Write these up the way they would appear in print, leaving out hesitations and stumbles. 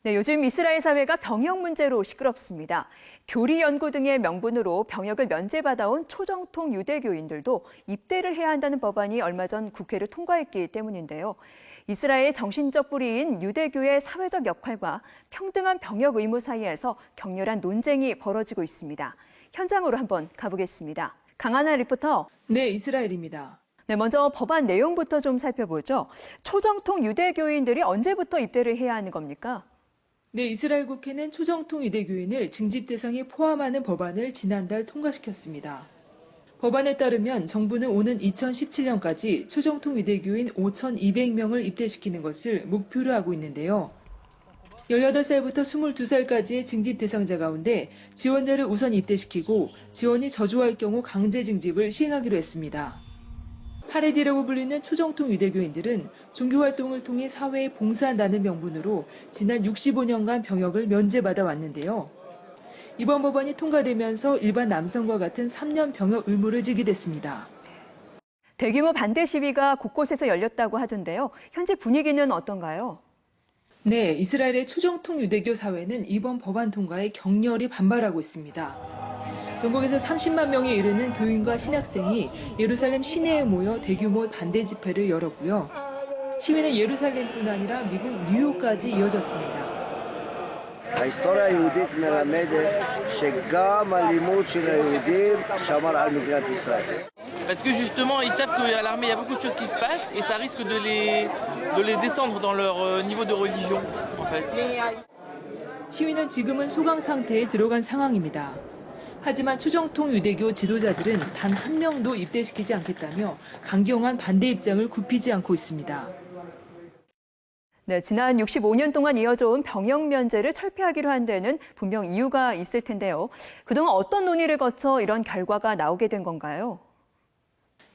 네, 요즘 이스라엘 사회가 병역 문제로 시끄럽습니다. 교리 연구 등의 명분으로 병역을 면제받아온 초정통 유대교인들도 입대를 해야 한다는 법안이 얼마 전 국회를 통과했기 때문인데요. 이스라엘의 정신적 뿌리인 유대교의 사회적 역할과 평등한 병역 의무 사이에서 격렬한 논쟁이 벌어지고 있습니다. 현장으로 한번 가보겠습니다. 강하나 리포터. 네, 이스라엘입니다. 네, 먼저 법안 내용부터 좀 살펴보죠. 초정통 유대교인들이 언제부터 입대를 해야 하는 겁니까? 네, 이스라엘 국회는 초정통 유대교인을 징집 대상에 포함하는 법안을 지난달 통과시켰습니다. 법안에 따르면 정부는 오는 2017년까지 초정통 유대교인 5,200명을 입대시키는 것을 목표로 하고 있는데요. 18살부터 22살까지의 징집 대상자 가운데 지원자를 우선 입대시키고 지원이 저조할 경우 강제 징집을 시행하기로 했습니다. 하레디라고 불리는 초정통 유대교인들은 종교활동을 통해 사회에 봉사한다는 명분으로 지난 65년간 병역을 면제받아 왔는데요. 이번 법안이 통과되면서 일반 남성과 같은 3년 병역 의무를 지게 됐습니다. 대규모 반대 시위가 곳곳에서 열렸다고 하던데요. 현재 분위기는 어떤가요? 네, 이스라엘의 초정통 유대교 사회는 이번 법안 통과에 격렬히 반발하고 있습니다. 전국에서 30만 명에 이르는 교인과 신학생이 예루살렘 시내에 모여 대규모 반대 집회를 열었고요. 시위는 예루살렘뿐 아니라 미국 뉴욕까지 이어졌습니다. ההיסטוריה היהודית מלמדת שגם הלימוד של היהודים שמר על מדינת ישראל. Parce que justement, ils savent qu'à l'armée, il y a beaucoup de choses qui se passent et ça risque de les descendre dans leur niveau de religion, en fait. 시위는 지금은 소강 상태에 들어간 상황입니다. 하지만 초정통 유대교 지도자들은 단 한 명도 입대시키지 않겠다며 강경한 반대 입장을 굽히지 않고 있습니다. 네, 지난 65년 동안 이어져온 병역 면제를 철폐하기로 한 데는 분명 이유가 있을 텐데요. 그동안 어떤 논의를 거쳐 이런 결과가 나오게 된 건가요?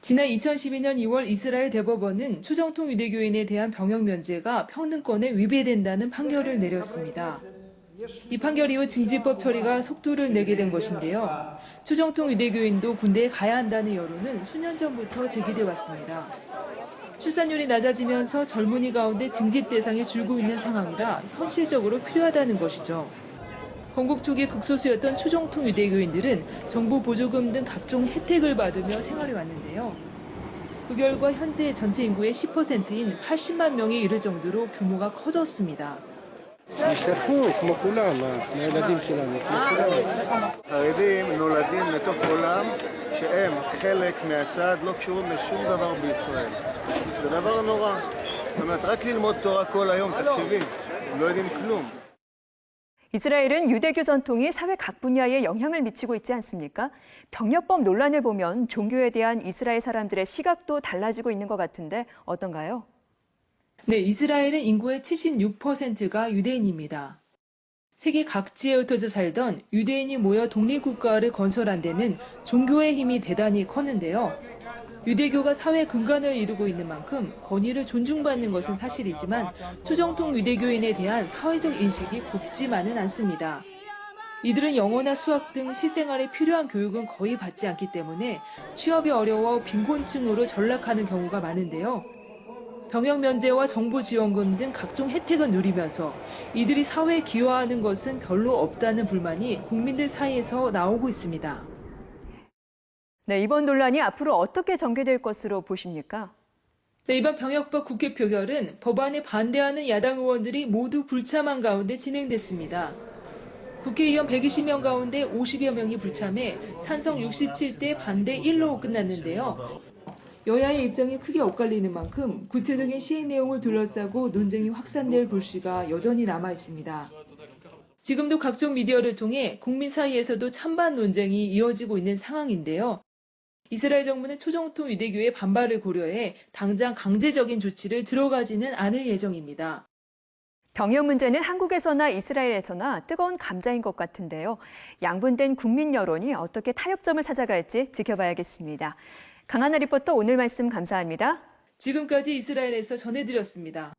지난 2012년 2월 이스라엘 대법원은 초정통 유대교인에 대한 병역 면제가 평등권에 위배된다는 판결을 내렸습니다. 이 판결 이후 징집법 처리가 속도를 내게 된 것인데요. 초정통 유대교인도 군대에 가야 한다는 여론은 수년 전부터 제기돼 왔습니다. 출산율이 낮아지면서 젊은이 가운데 징집 대상이 줄고 있는 상황이라 현실적으로 필요하다는 것이죠. 건국 초기 극소수였던 초정통 유대교인들은 정부 보조금 등 각종 혜택을 받으며 생활해 왔는데요. 그 결과 현재 전체 인구의 10%인 80만 명에 이를 정도로 규모가 커졌습니다. ישתתפו כמו כולם, הילדים שלנו, כמו כולם. חרדים נולדים לתוך עולם שהם חלק מהצד, לא קשורים לשום דבר בישראל. זה דבר נורא. זאת אומרת, רק ללמוד תורה כל היום, תקשיבי, הם לא יודעים כלום. 이스라엘은 유대교 전통이 사회 각 분야에 영향을 미치고 있지 않습니까? 병역법 논란을 보면 종교에 대한 이스라엘 사람들의 시각도 달라지고 있는 것 같은데 어떤가요? 네, 이스라엘은 인구의 76%가 유대인입니다. 세계 각지에 흩어져 살던 유대인이 모여 독립국가를 건설한 데는 종교의 힘이 대단히 컸는데요. 유대교가 사회 근간을 이루고 있는 만큼 권위를 존중받는 것은 사실이지만 초정통 유대교인에 대한 사회적 인식이 곱지만은 않습니다. 이들은 영어나 수학 등 실생활에 필요한 교육은 거의 받지 않기 때문에 취업이 어려워 빈곤층으로 전락하는 경우가 많은데요. 병역 면제와 정부 지원금 등 각종 혜택을 누리면서 이들이 사회에 기여하는 것은 별로 없다는 불만이 국민들 사이에서 나오고 있습니다. 네, 이번 논란이 앞으로 어떻게 전개될 것으로 보십니까? 네, 이번 병역법 국회 표결은 법안에 반대하는 야당 의원들이 모두 불참한 가운데 진행됐습니다. 국회의원 120명 가운데 50여 명이 불참해 찬성 67대 반대 1로 끝났는데요. 여야의 입장이 크게 엇갈리는 만큼 구체적인 시행 내용을 둘러싸고 논쟁이 확산될 불씨가 여전히 남아 있습니다. 지금도 각종 미디어를 통해 국민 사이에서도 찬반 논쟁이 이어지고 있는 상황인데요. 이스라엘 정부는 초정통 유대교의 반발을 고려해 당장 강제적인 조치를 들어가지는 않을 예정입니다. 병역 문제는 한국에서나 이스라엘에서나 뜨거운 감자인 것 같은데요. 양분된 국민 여론이 어떻게 타협점을 찾아갈지 지켜봐야겠습니다. 강하나 리포터 오늘 말씀 감사합니다. 지금까지 이스라엘에서 전해드렸습니다.